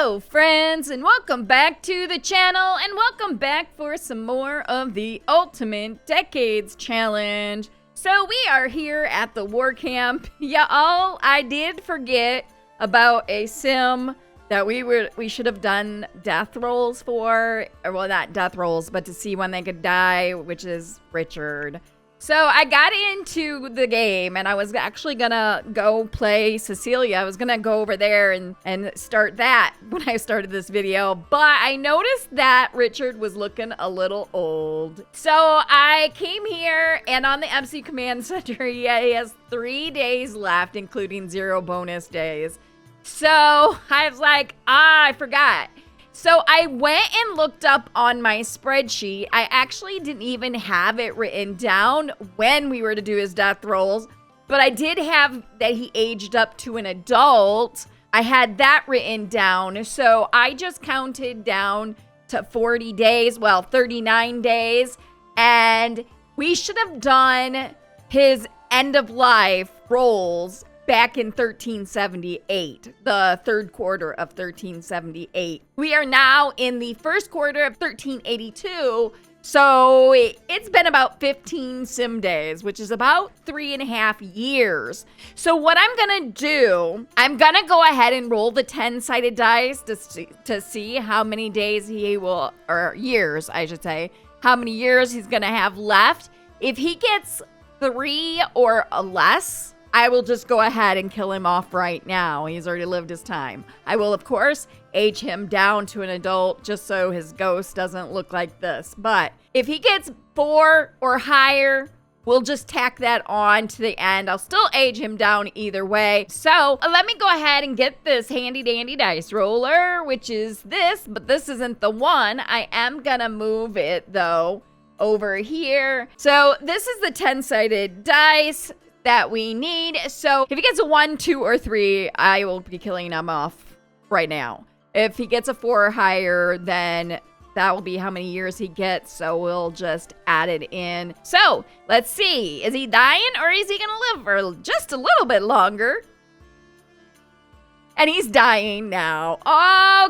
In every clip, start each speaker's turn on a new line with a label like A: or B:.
A: Hello friends, and welcome back to the channel, and welcome back for some more of the Ultimate Decades Challenge. So we are here at the war camp. Y'all, I did forget about a sim that we should have done death rolls for, or well, not death rolls, but to see when they could die, which is Richard. So I got into the game and I was actually gonna go play Cecilia. I was gonna go over there and start that when I started this video, but I noticed that Richard was looking a little old. So I came here and on the MC Command Center, he has 3 days left, including 0 bonus days. So I was like, I forgot. So I went and looked up on my spreadsheet. I actually didn't even have it written down when we were to do his death rolls, but I did have that he aged up to an adult. I had that written down. So I just counted down to 40 days, well, 39 days. And we should have done his end of life rolls back in 1378, the third quarter of 1378. We are now in the first quarter of 1382, so it's been about 15 sim days, which is about 3.5 years. So what I'm gonna do, I'm gonna go ahead and roll the 10-sided dice to see how many days he will, or years, I should say, how many years he's gonna have left. If he gets 3 or less, I will just go ahead and kill him off right now. He's already lived his time. I will, of course, age him down to an adult just so his ghost doesn't look like this. But if he gets 4 or higher, we'll just tack that on to the end. I'll still age him down either way. So let me go ahead and get this handy dandy dice roller, which is this, but this isn't the one. I am gonna move it though over here. So this is the 10-sided dice that we need. So if he gets a 1, 2, or 3, I will be killing him off right now. If he gets a 4 or higher, then that will be how many years he gets. So we'll just add it in. So let's see. Is he dying or is he gonna live for just a little bit longer? And he's dying now.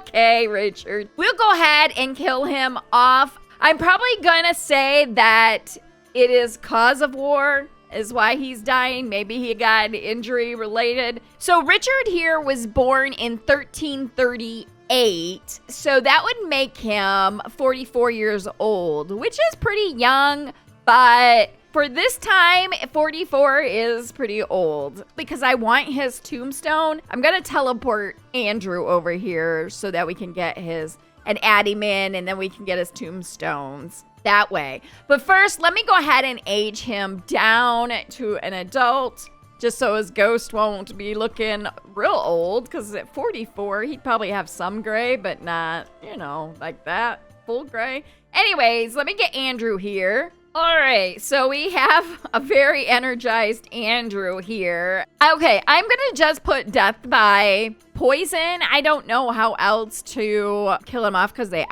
A: Okay, Richard. We'll go ahead and kill him off. I'm probably gonna say that it is cause of war is why he's dying. Maybe he got an injury related. So Richard here was born in 1338. So that would make him 44 years old, which is pretty young. But for this time, 44 is pretty old. Because I want his tombstone, I'm going to teleport Andrew over here so that we can get his, and add him in, and then we can get his tombstones that way. But first, let me go ahead and age him down to an adult, just so his ghost won't be looking real old, because at 44, he'd probably have some gray, but not, you know, like that, full gray. Anyways, let me get Andrew here. All right, so we have a very energized Andrew here. Okay, I'm gonna just put death by poison. I don't know how else to kill him off, because we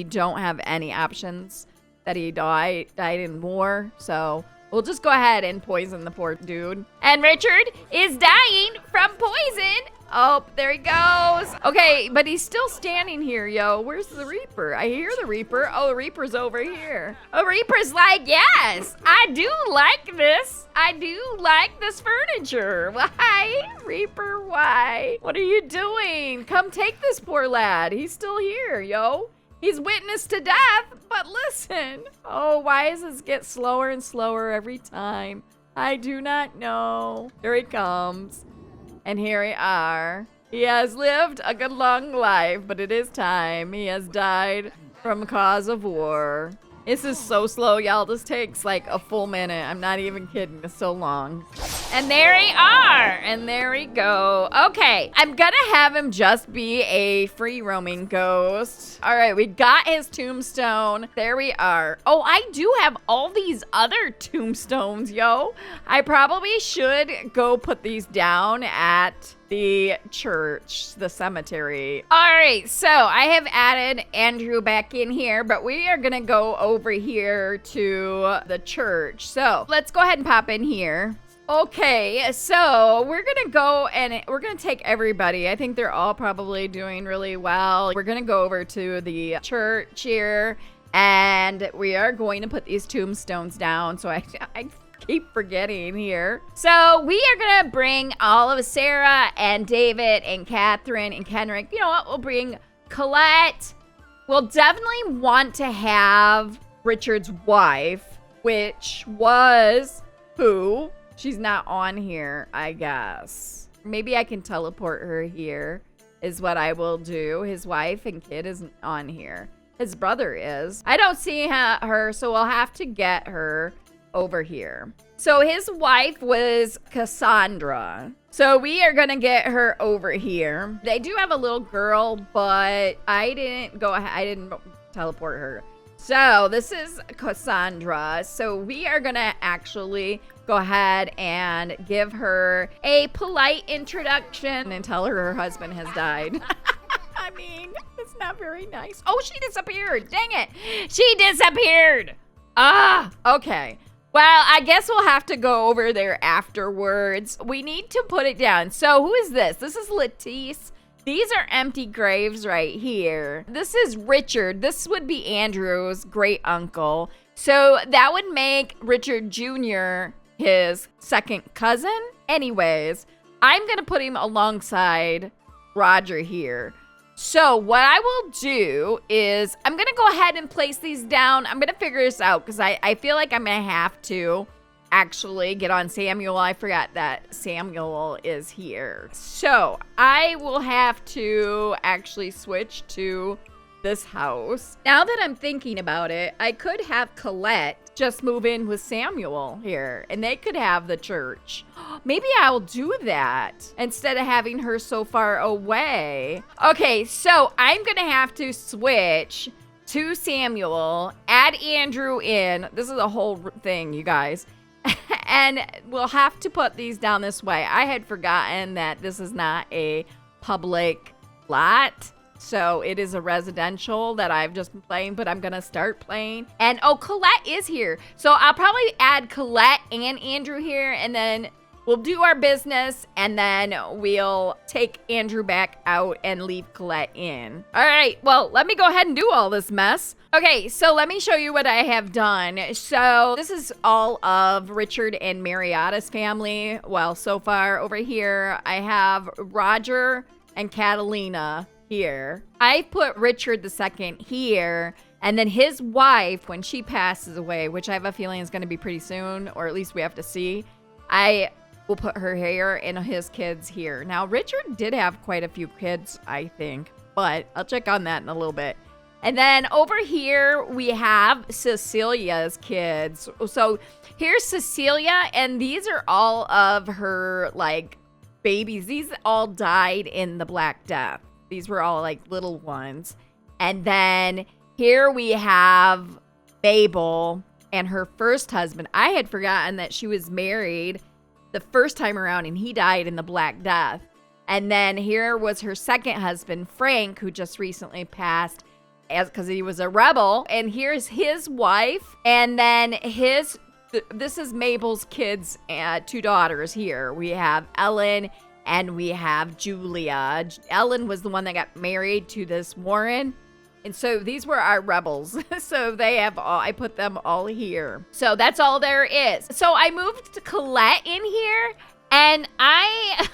A: don't have any options that he died in war. So we'll just go ahead and poison the poor dude. And Richard is dying from poison. Oh, there he goes. Okay, but he's still standing here, yo. Where's the Reaper? I hear the Reaper. Oh, the Reaper's over here. Oh, Reaper's like, yes, I do like this. I do like this furniture. Why, Reaper, why? What are you doing? Come take this poor lad. He's still here, yo. He's witness to death, but listen. Oh, why does this get slower and slower every time? I do not know. Here he comes. And here we are. He has lived a good long life, but it is time. He has died from cause of war. This is so slow, y'all. This takes like a full minute. I'm not even kidding. It's so long. And there we are. And there we go. Okay, I'm gonna have him just be a free roaming ghost. All right, we got his tombstone. There we are. Oh, I do have all these other tombstones, yo. I probably should go put these down at the church, the cemetery. All right, so I have added Andrew back in here, but we are gonna go over here to the church. So let's go ahead and pop in here. Okay, so we're gonna go and we're gonna take everybody. I think they're all probably doing really well. We're gonna go over to the church here, and we are going to put these tombstones down. So I keep forgetting here. So we are gonna bring all of Sarah and David and Catherine and Kenrick. You know what? We'll bring Colette. We'll definitely want to have Richard's wife, which was who? She's not on here, I guess. Maybe I can teleport her here is what I will do. His wife and kid isn't on here. His brother is. I don't see her, so we'll have to get her over here. So his wife was Cassandra. So we are gonna get her over here. They do have a little girl, but I didn't teleport her. So this is Cassandra. So we are gonna actually go ahead and give her a polite introduction and tell her husband has died. I mean, it's not very nice. Oh, she disappeared. Dang it. She disappeared. Okay. Well, I guess we'll have to go over there afterwards. We need to put it down. So who is this? This is Lettice. These are empty graves right here. This is Richard. This would be Andrew's great uncle. So that would make Richard Jr. his second cousin. Anyways, I'm going to put him alongside Roger here. So what I will do is I'm going to go ahead and place these down. I'm going to figure this out because I feel like I'm going to have to actually get on Samuel. I forgot that Samuel is here. So I will have to actually switch to this house. Now that I'm thinking about it, I could have Colette just move in with Samuel here and they could have the church. Maybe I'll do that instead of having her so far away. Okay, so I'm gonna have to switch to Samuel, add Andrew in. This is a whole thing, you guys. And we'll have to put these down this way. I had forgotten that this is not a public lot. So it is a residential that I've just been playing, but I'm going to start playing. And oh, Colette is here. So I'll probably add Colette and Andrew here, and then we'll do our business, and then we'll take Andrew back out and leave Colette in. All right, well, let me go ahead and do all this mess. Okay, so let me show you what I have done. So this is all of Richard and Mariotta's family. Well, so far over here, I have Roger and Catalina here. I put Richard II here, and then his wife, when she passes away, which I have a feeling is going to be pretty soon, or at least we have to see, I will put her here and his kids here. Now, Richard did have quite a few kids, I think, but I'll check on that in a little bit. And then over here, we have Cecilia's kids. So here's Cecilia, and these are all of her, like, babies. These all died in the Black Death. These were all like little ones. And then here we have Mabel and her first husband. I had forgotten that she was married the first time around and he died in the Black Death. And then here was her second husband, Frank, who just recently passed because he was a rebel. And here's his wife. And then this is Mabel's kids, 2 daughters here. We have Ellen and we have Julia. Ellen was the one that got married to this Warren. And so these were our rebels. So they have all, I put them all here. So that's all there is. So I moved Colette in here, and I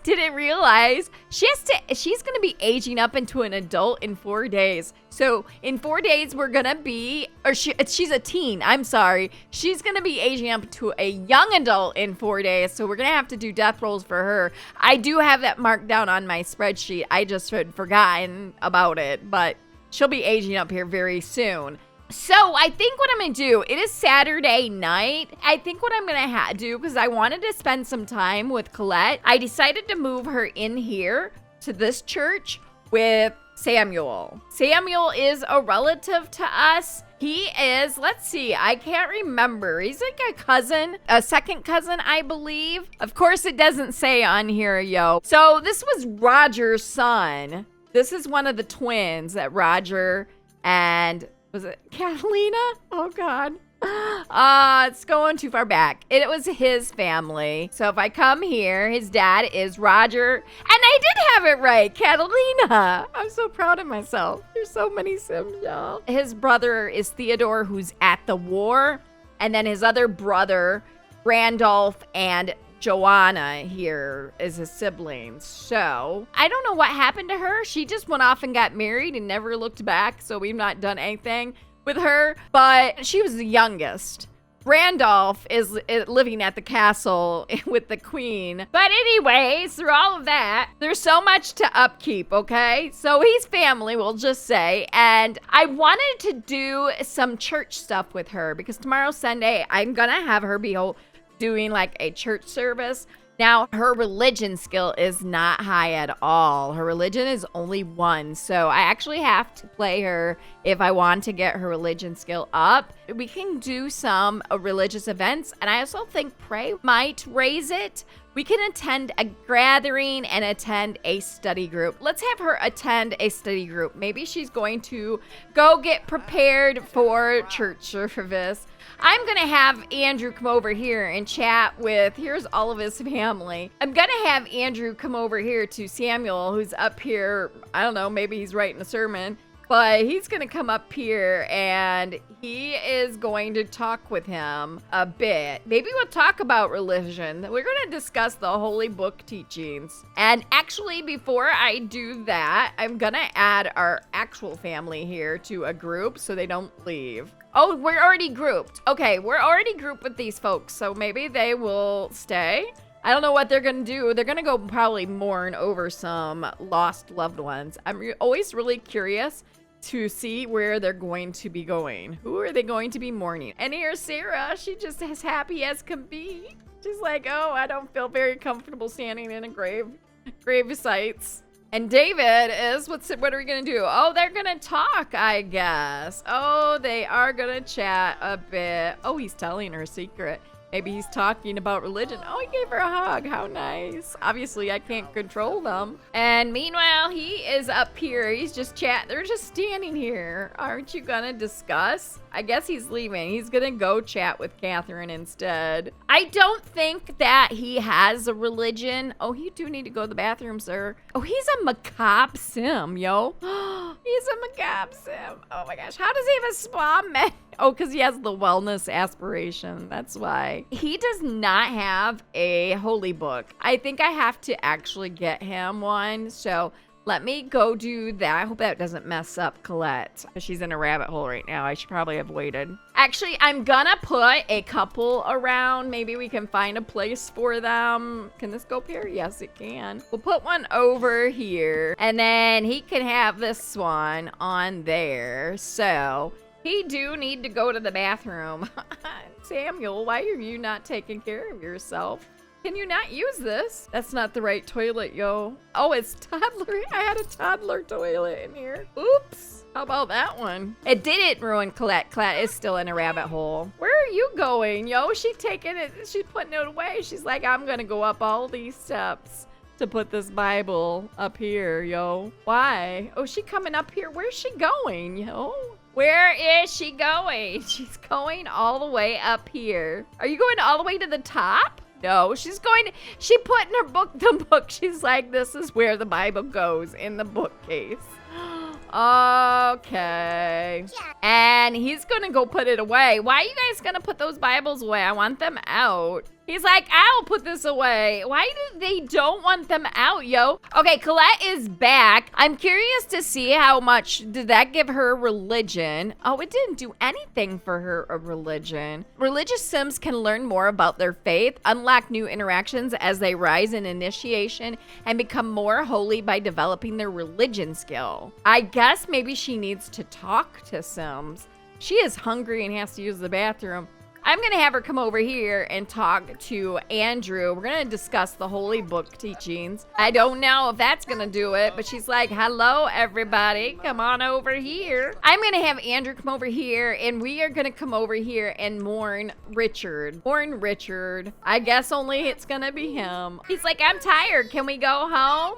A: didn't realize she's going to be aging up into an adult in 4 days. So in 4 days, we're going to be, or she's a teen. I'm sorry. She's going to be aging up to a young adult in 4 days. So we're going to have to do death rolls for her. I do have that marked down on my spreadsheet. I just had forgotten about it, but she'll be aging up here very soon. So I think what I'm going to do, it is Saturday night. I think what I'm going to do, because I wanted to spend some time with Colette, I decided to move her in here to this church with Samuel. Samuel is a relative to us. He is, let's see, I can't remember. He's like a cousin, a second cousin, I believe. Of course, it doesn't say on here, yo. So this was Roger's son. This is one of the twins that Roger and... was it Catalina? Oh, God. It's going too far back. It was his family. So if I come here, his dad is Roger. And I did have it right, Catalina. I'm so proud of myself. There's so many Sims, y'all. His brother is Theodore, who's at the war. And then his other brother, Randolph, and Joanna here is his siblings. So I don't know what happened to her. She just went off and got married and never looked back. So we've not done anything with her, but she was the youngest. Randolph is living at the castle with the queen. But anyways, through all of that, there's so much to upkeep, okay? So he's family, we'll just say. And I wanted to do some church stuff with her because tomorrow, Sunday, I'm gonna have her be doing like a church service. Now, her religion skill is not high at all. Her religion is only 1. So I actually have to play her if I want to get her religion skill up. We can do some religious events. And I also think Pray might raise it. We can attend a gathering and attend a study group. Let's have her attend a study group. Maybe she's going to go get prepared for church service. I'm going to have Andrew come over here and chat with, here's all of his family. I'm going to have Andrew come over here to Samuel, who's up here. I don't know, maybe he's writing a sermon. But he's going to come up here and he is going to talk with him a bit. Maybe we'll talk about religion. We're going to discuss the holy book teachings. And actually, before I do that, I'm going to add our actual family here to a group so they don't leave. Oh, we're already grouped. Okay, we're already grouped with these folks, so maybe they will stay. I don't know what they're going to do. They're going to go probably mourn over some lost loved ones. I'm always really curious to see where they're going to be going. Who are they going to be mourning? And here's Sarah. She just as happy as can be. She's like, oh, I don't feel very comfortable standing in a grave sites. And David is, what are we going to do? Oh, they're going to talk, I guess. Oh, they are going to chat a bit. Oh, he's telling her a secret. Maybe he's talking about religion. Oh, he gave her a hug. How nice. Obviously, I can't control them. And meanwhile, he is up here. He's just chatting. They're just standing here. Aren't you going to discuss? I guess he's leaving. He's going to go chat with Catherine instead. I don't think that he has a religion. Oh, you do need to go to the bathroom, sir. Oh, he's a macabre sim, yo. He's a macabre sim. Oh my gosh. How does he have a spa med? Oh, because he has the wellness aspiration. That's why. He does not have a holy book. I think I have to actually get him one. So let me go do that. I hope that doesn't mess up Colette. She's in a rabbit hole right now. I should probably have waited. Actually, I'm gonna put a couple around. Maybe we can find a place for them. Can this go up here? Yes, it can. We'll put one over here. And then he can have this one on there. So he do need to go to the bathroom. Samuel, why are you not taking care of yourself? Can you not use this? That's not the right toilet, yo. Oh, it's toddler. I had a toddler toilet in here. Oops. How about that one? It didn't ruin Colette. Colette is still in a rabbit hole. Where are you going, yo? She's taking it. She's putting it away. She's like, I'm going to go up all these steps to put this Bible up here, yo. Why? Oh, she coming up here. Where's she going, yo? Where is she going? She's going all the way up here. Are you going all the way to the top? No, she put in her book, the book. She's like, this is where the Bible goes, in the bookcase. Okay. And he's gonna go put it away. Why are you guys gonna put those Bibles away? I want them out. He's like, I'll put this away. Why do they don't want them out, yo? Okay, Colette is back. I'm curious to see how much did that give her religion. Oh, it didn't do anything for her a religion. Religious Sims can learn more about their faith, unlock new interactions as they rise in initiation, and become more holy by developing their religion skill. I guess maybe she needs to talk to Sims. She is hungry and has to use the bathroom. I'm going to have her come over here and talk to Andrew. We're going to discuss the holy book teachings. I don't know if that's going to do it, but she's like, hello, everybody. Come on over here. I'm going to have Andrew come over here, and we are going to come over here and mourn Richard. Mourn Richard. I guess only it's going to be him. He's like, I'm tired. Can we go home?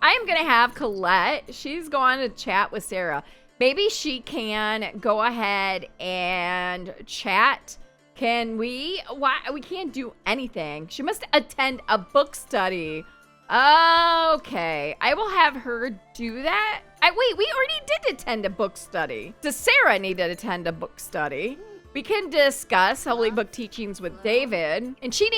A: I'm going to have Colette. She's going to chat with Sarah. Maybe she can go ahead and chat. Can we? Why? We can't do anything. She must attend a book study. Okay, I will have her do that. Wait, we already did attend a book study. Does Sarah need to attend a book study? We can discuss Holy Book teachings with David. And she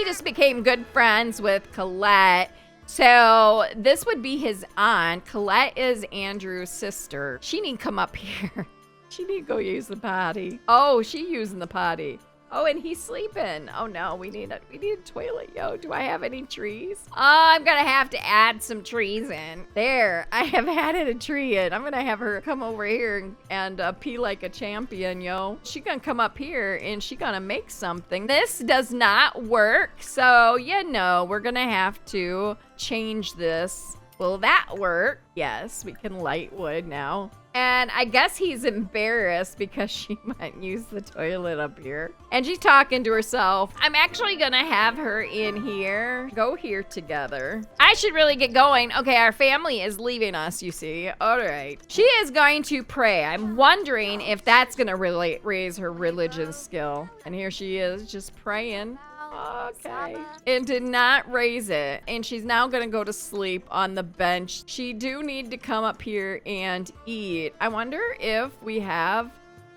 A: just became good friends with Colette. So this would be his aunt. Colette is Andrew's sister. She need to come up here. She need to go use the potty. Oh, she using the potty. Oh, and he's sleeping. Oh no, we need a toilet, yo. Do I have any trees? I'm gonna have to add some trees in. There, I have added a tree in. I'm gonna have her come over here and pee like a champion, yo. She gonna come up here and she gonna make something. This does not work, so you know, we're gonna have to change this. Will that work? Yes, we can light wood now. And I guess he's embarrassed because she might use the toilet up here. And she's talking to herself. I'm actually gonna have her in here. Go here together. I should really get going. Okay, our family is leaving us, you see. All right. She is going to pray. I'm wondering if that's gonna really raise her religion skill. And here she is just praying. Okay. It did not raise it. And she's now gonna go to sleep on the bench. She do need to come up here and eat. I wonder if we have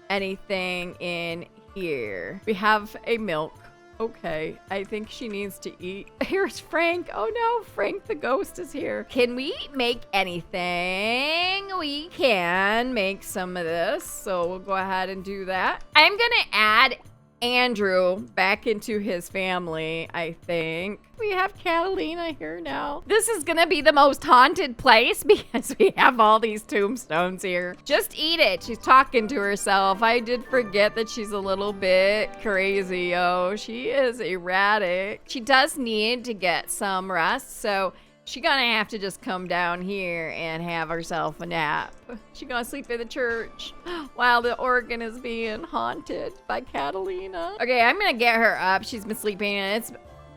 A: anything in here. We have a milk. Okay, I think she needs to eat. Here's Frank. Oh no, Frank the ghost is here. Can we make anything? We can make some of this. So we'll go ahead and do that. I'm gonna add Andrew back into his family, I think. We have Catalina here now. This is gonna be the most haunted place because we have all these tombstones here. Just eat it. She's talking to herself. I did forget that she's a little bit crazy, yo. She is erratic. She does need to get some rest, so she's gonna have to just come down here and have herself a nap. She's gonna sleep in the church while the organ is being haunted by Catalina. Okay, I'm gonna get her up. She's been sleeping and it's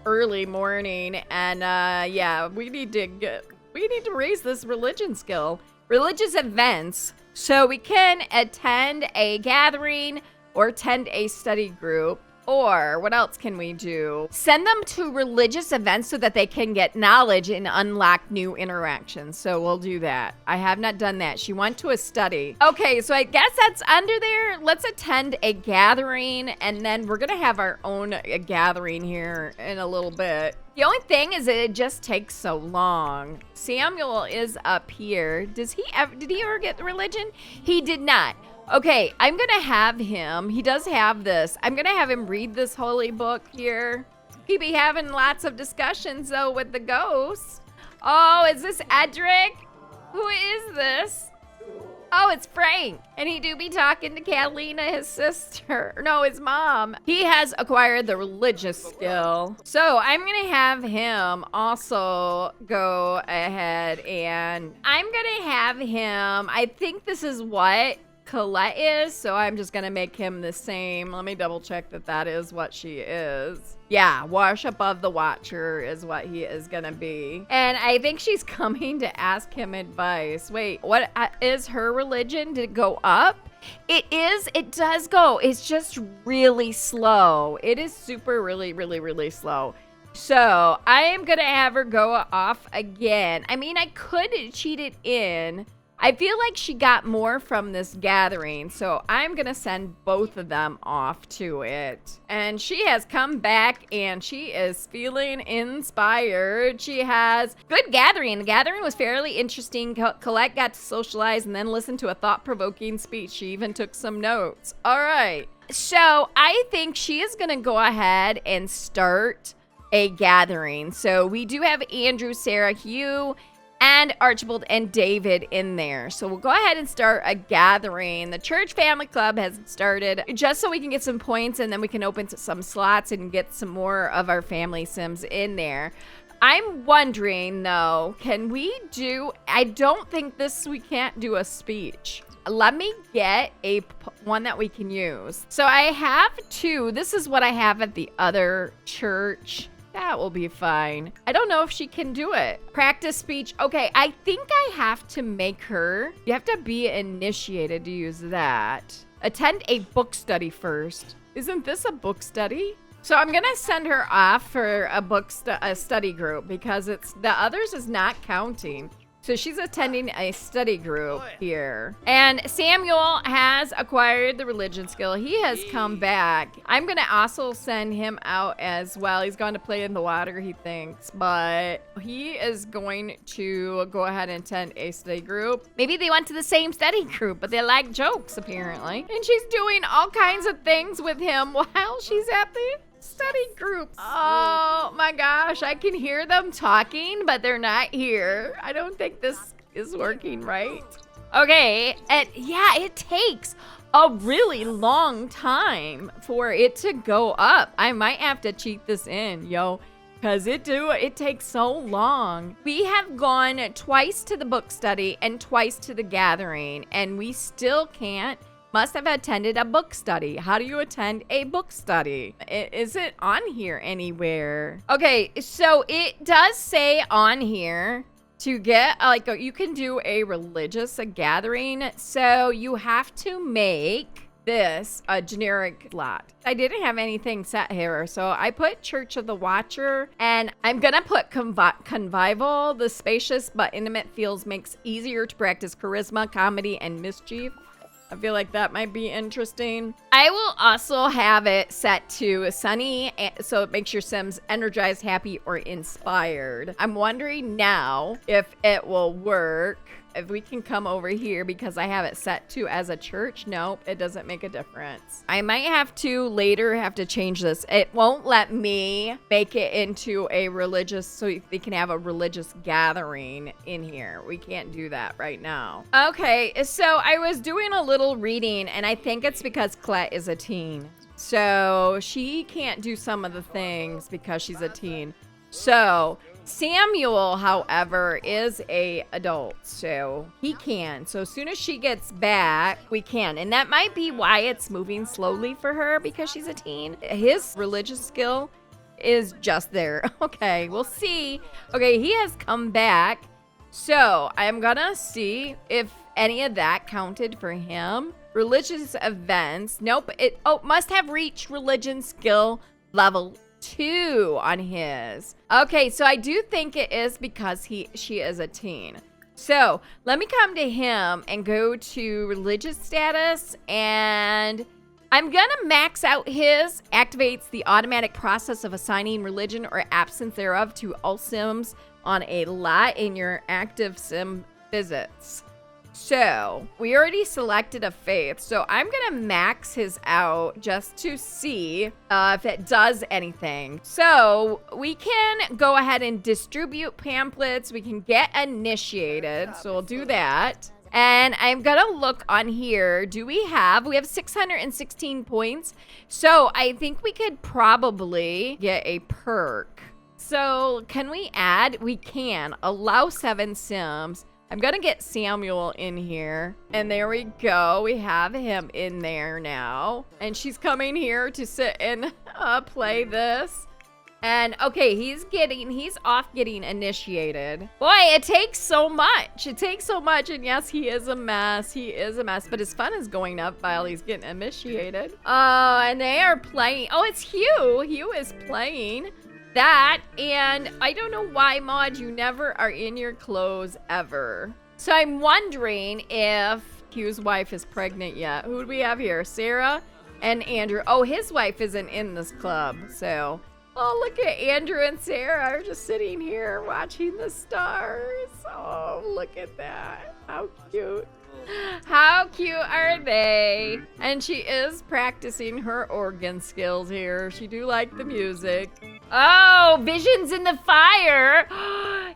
A: early morning. And yeah, we need to raise this religion skill. Religious events. So we can attend a gathering or attend a study group. Or what else can we do? Send them to religious events so that they can get knowledge and unlock new interactions. So we'll do that. I have not done that. She went to a study. Okay, so I guess that's under there. Let's attend a gathering, and then we're gonna have our own gathering here in a little bit. The only thing is that it just takes so long. Samuel is up here. Did he ever get the religion? He did not. Okay, I'm gonna have him, he does have this. I'm gonna have him read this holy book here. He be having lots of discussions though with the ghosts. Oh, is this Edric? Who is this? Oh, it's Frank. And he do be talking to Catalina, his sister. No, his mom. He has acquired the religious skill. So I'm gonna have him also go ahead and I'm gonna have him, I think this is what Colette is, so I'm just gonna make him the same. Let me double check that that is what she is. Yeah, wash above the watcher is what he is gonna be. And I think she's coming to ask him advice. Wait, what is her religion? Did it go up? It is, it does go. It's just really slow. It is super really slow. So I am gonna have her go off again. I mean, I could cheat it in. I feel like she got more from this gathering, so I'm gonna send both of them off to it. And she has come back and she is feeling inspired. She has good gathering. The gathering was fairly interesting. Colette got to socialize and then listen to a thought-provoking speech. She even took some notes. All right, so I think she is gonna go ahead and start a gathering. So we do have Andrew, Sarah, Hugh, and Archibald and David in there. So we'll go ahead and start a gathering. The church family club has started just so we can get some points and then we can open some slots and get some more of our family sims in there. I'm wondering though, can we do, I don't think we can't do a speech. Let me get one that we can use. So I have two. This is what I have at the other church. The that will be fine. I don't know if she can do it. Practice speech. Okay, I think I have to make her. You have to be initiated to use that. Attend a book study first. Isn't this a book study? So I'm gonna send her off for a study group because it's the others is not counting. So she's attending a study group here. And Samuel has acquired the religion skill. He has come back. I'm gonna also send him out as well. He's going to play in the water, he thinks, but he is going to go ahead and attend a study group. Maybe they went to the same study group, but they like jokes apparently. And she's doing all kinds of things with him while she's at the study groups. Oh my gosh, I can hear them talking, but they're not here. I don't think this is working right. Okay, and yeah, it takes a really long time for it to go up. I might have to cheat this in, yo, because it takes so long. We have gone twice to the book study and twice to the gathering, and we still can't. Must have attended a book study. How do you attend a book study? Is it on here anywhere? Okay, so it does say on here to get, like, you can do a religious gathering. So you have to make this a generic slot. I didn't have anything set here, so I put Church of the Watcher, and I'm gonna put Convival. The spacious but intimate feels makes easier to practice charisma, comedy, and mischief. I feel like that might be interesting. I will also have it set to sunny, so it makes your Sims energized, happy, or inspired. I'm wondering now if it will work. If we can come over here because I have it set to as a church. Nope, it doesn't make a difference. I might have to later have to change this. It won't let me make it into a religious, so they can have a religious gathering in here. We can't do that right now. Okay, so I was doing a little reading, and I think it's because Colette is a teen. So she can't do some of the things because she's a teen. So Samuel, however, is a adult, so he can. So as soon as she gets back, we can. And that might be why it's moving slowly for her, because she's a teen. His religious skill is just there. Okay, we'll see. Okay, he has come back. So I'm gonna see if any of that counted for him. Religious events. Nope. Must have reached religion skill level 2 on his. Okay, so I do think it is because she is a teen. So let me come to him and go to religious status, and I'm gonna max out his. Activates the automatic process of assigning religion or absence thereof to all Sims on a lot in your active Sim visits. So we already selected a faith, so I'm gonna max his out just to see if it does anything. So we can go ahead and distribute pamphlets. We can get initiated, so we'll do that. And I'm gonna look on here. We have 616 points. So I think we could probably get a perk. So can we add? We can allow 7 Sims. I'm gonna get Samuel in here, and there we go. We have him in there now, and she's coming here to sit and play this. And okay, he's off getting initiated. Boy, it takes so much. It takes so much, and yes, he is a mess. He is a mess, but his fun is going up while he's getting initiated. And they are playing. Oh, it's Hugh. Hugh is playing that, and I don't know why, Maud, you never are in your clothes ever. So I'm wondering if Hugh's wife is pregnant yet. Who do we have here? Sarah and Andrew. Oh, his wife isn't in this club, so. Oh, look at Andrew and Sarah are just sitting here watching the stars. Oh, look at that. How cute. How cute are they? And she is practicing her organ skills here. She do like the music. Oh, Visions in the Fire.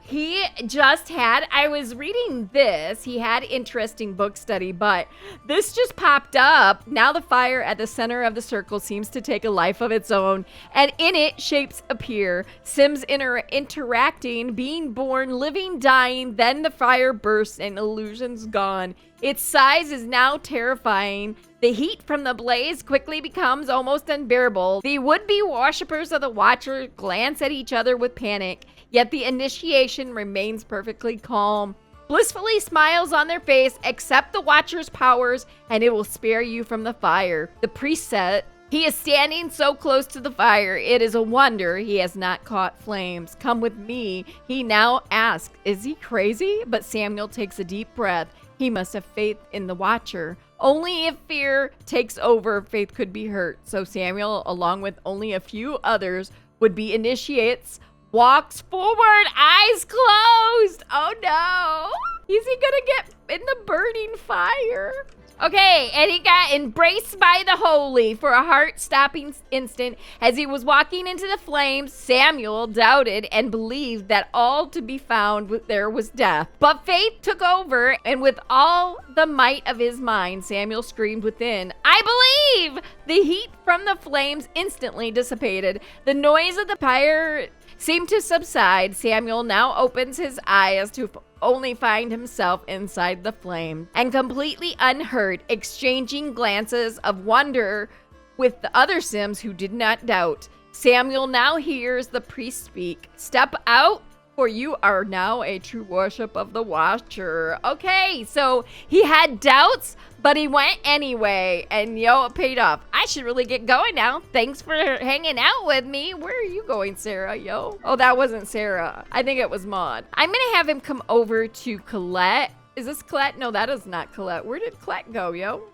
A: He just had, I was reading this. He had interesting book study, but this just popped up. Now the fire at the center of the circle seems to take a life of its own, and in it shapes appear. Sims interacting, being born, living, dying. Then the fire bursts and illusions gone. Its size is now terrifying. The heat from the blaze quickly becomes almost unbearable. The would-be worshippers of the Watcher glance at each other with panic, yet the initiation remains perfectly calm. Blissfully smiles on their face, accept the Watcher's powers, and it will spare you from the fire. The priest said, he is standing so close to the fire, it is a wonder he has not caught flames. Come with me, he now asks. Is he crazy? But Samuel takes a deep breath. He must have faith in the Watcher. Only if fear takes over, faith could be hurt. So Samuel, along with only a few others, would be initiates, walks forward, eyes closed. Oh no. Is he gonna get in the burning fire? Okay, and he got embraced by the holy for a heart-stopping instant. As he was walking into the flames, Samuel doubted and believed that all to be found there was death. But faith took over, and with all the might of his mind, Samuel screamed within, I believe! The heat from the flames instantly dissipated. The noise of the fire seemed to subside. Samuel now opens his eyes to only find himself inside the flame and completely unhurt, exchanging glances of wonder with the other Sims who did not doubt. Samuel now hears the priest speak. Step out, for you are now a true worship of the Watcher. Okay, so he had doubts, but he went anyway, and it paid off. I should really get going now. Thanks for hanging out with me. Where are you going, Sarah, Oh, that wasn't Sarah. I think it was Maud. I'm gonna have him come over to Colette. Is this Colette? No, that is not Colette. Where did Colette go,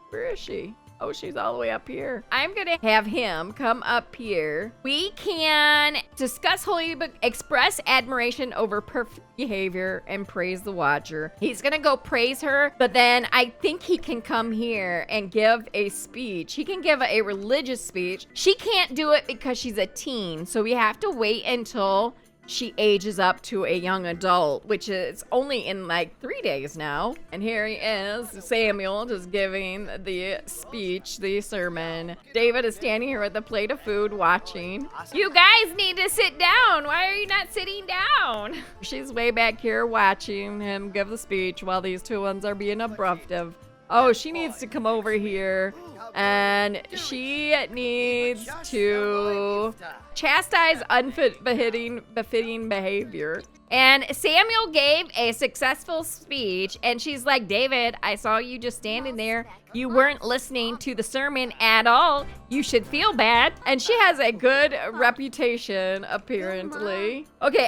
A: Where is she? Oh, she's all the way up here. I'm gonna have him come up here. We can discuss holy book, express admiration over perfect behavior, and praise the Watcher. He's gonna go praise her, but then I think he can come here and give a speech. He can give a religious speech. She can't do it because she's a teen, so we have to wait until she ages up to a young adult, which is only in like 3 days now. And here he is, Samuel, just giving the speech, the sermon. David is standing here with a plate of food watching. You guys need to sit down. Why are you not sitting down? She's way back here watching him give the speech while these two ones are being abruptive. Oh, she needs to come over here, and she needs to chastise unbefitting behavior. And Samuel gave a successful speech, and she's like, David, I saw you just standing there. You weren't listening to the sermon at all. You should feel bad. And she has a good reputation, apparently. Okay,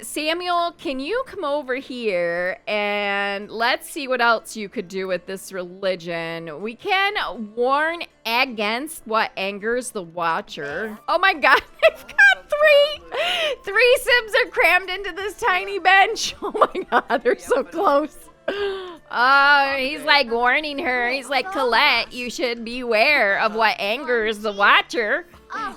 A: Samuel, can you come over here and let's see what else you could do with this religion. We can warn against what angers the Watcher. Oh my God, I've got three Sims are crammed into this tiny bench. Oh my God, they're so close. Oh, he's like warning her. He's like, Colette, you should beware of what angers the Watcher.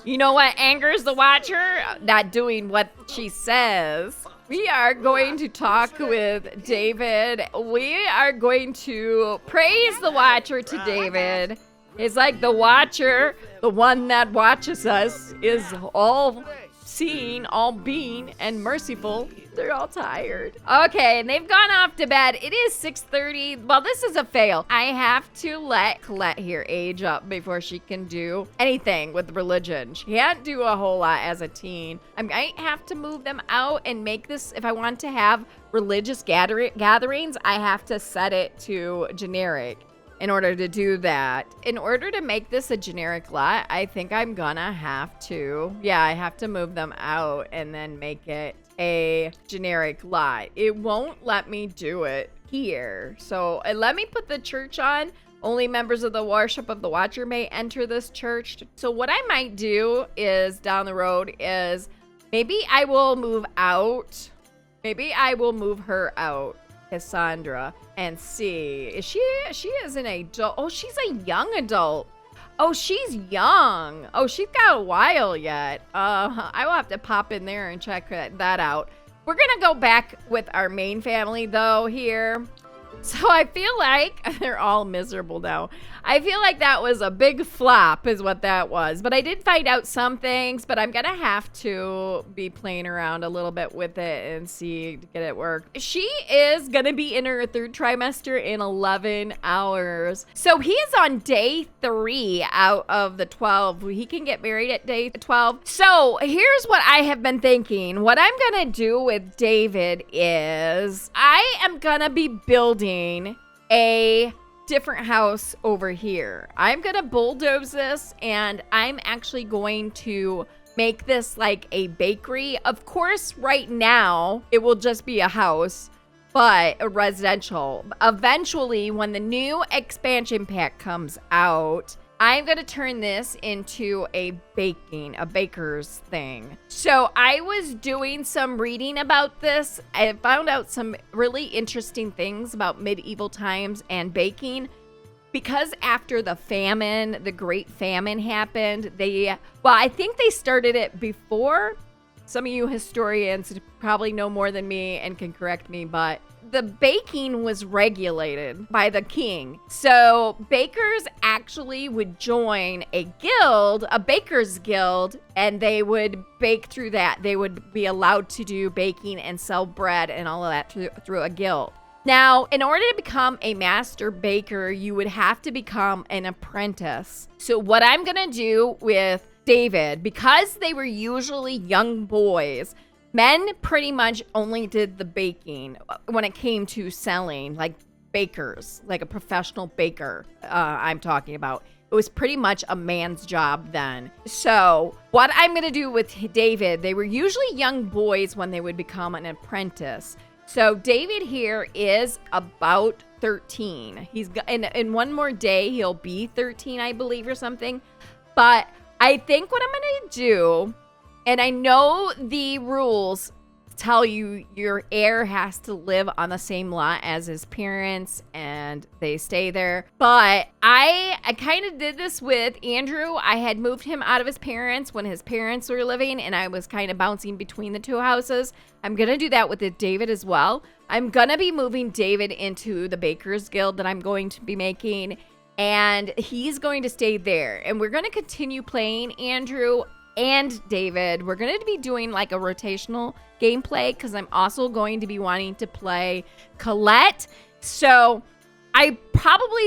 A: You know what angers the Watcher? Not doing what she says. We are going to talk with David. We are going to praise the Watcher to David. It's like the Watcher, the one that watches us, is all seeing, all being, and merciful. They're all tired. Okay, and they've gone off to bed. It is 6:30. Well, this is a fail. I have to let Colette here age up before she can do anything with religion. She can't do a whole lot as a teen. I might have to move them out and make this, if I want to have religious gatherings, I have to set it to generic. In order to do that, in order to make this a generic lot, I think I'm gonna have to, I have to move them out and then make it a generic lot. It won't let me do it here. So let me put the church on. Only members of the worship of the Watcher may enter this church. So what I might do is down the road is maybe I will move out. Maybe I will move her out. Cassandra, and see. She is an adult. Oh, she's a young adult. Oh, she's young. Oh, she's got a while yet. I will have to pop in there and check that out. We're gonna go back with our main family though here. So I feel like they're all miserable now. I feel like that was a big flop is what that was. But I did find out some things, but I'm going to have to be playing around a little bit with it and see to get it work. She is going to be in her 3rd trimester in 11 hours. So he is on day 3 out of the 12. He can get married at day 12. So here's what I have been thinking. What I'm going to do with David is I am going to be building a different house over here. I'm gonna bulldoze this and I'm actually going to make this like a bakery. Of course, right now it will just be a house, but a residential. Eventually, when the new expansion pack comes out, I'm going to turn this into a baker's thing. So I was doing some reading about this. I found out some really interesting things about medieval times and baking. Because after the famine, the Great Famine happened, I think they started it before. Some of you historians probably know more than me and can correct me, but the baking was regulated by the king. So bakers actually would join a guild, a baker's guild, and they would bake through that. They would be allowed to do baking and sell bread and all of that through a guild. Now, in order to become a master baker, you would have to become an apprentice. So what I'm going to do with David, because they were usually young boys, men pretty much only did the baking when it came to selling, like bakers, like a professional baker I'm talking about. It was pretty much a man's job then. So what I'm going to do with David, they were usually young boys when they would become an apprentice. So David here is about 13. He's in one more day, he'll be 13, I believe, or something. But I think what I'm going to do, and I know the rules tell you your heir has to live on the same lot as his parents and they stay there. But I kind of did this with Andrew. I had moved him out of his parents when his parents were living and I was kind of bouncing between the 2 houses. I'm going to do that with David as well. I'm going to be moving David into the Baker's Guild that I'm going to be making, and he's going to stay there. And we're going to continue playing Andrew and David. We're going to be doing like a rotational gameplay because I'm also going to be wanting to play Colette. So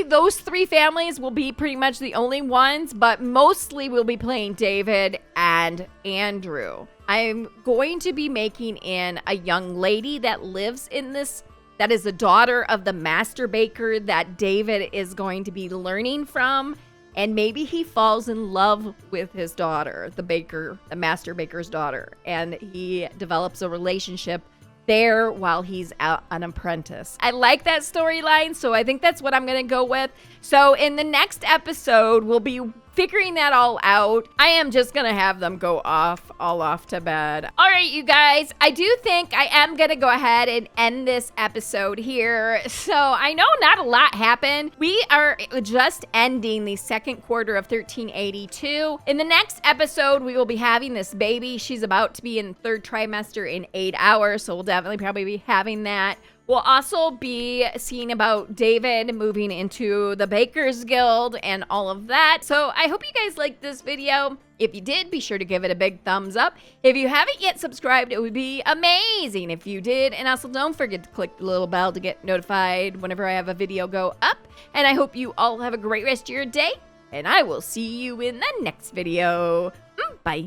A: those 3 families will be pretty much the only ones, but mostly we'll be playing David and Andrew. I'm going to be making in a young lady that lives in this, that is the daughter of the master baker that David is going to be learning from. And maybe he falls in love with his daughter, the master baker's daughter, and he develops a relationship there while he's an apprentice. I like that storyline, so I think that's what I'm going to go with. So in the next episode, we'll be figuring that all out. I am just going to have them go all off to bed. All right, you guys, I do think I am going to go ahead and end this episode here. So I know not a lot happened. We are just ending the second quarter of 1382. In the next episode, we will be having this baby. She's about to be in 3rd trimester in 8 hours, so we'll definitely probably be having that. We'll also be seeing about David moving into the Baker's Guild and all of that. So I hope you guys liked this video. If you did, be sure to give it a big thumbs up. If you haven't yet subscribed, it would be amazing if you did. And also don't forget to click the little bell to get notified whenever I have a video go up. And I hope you all have a great rest of your day. And I will see you in the next video. Bye.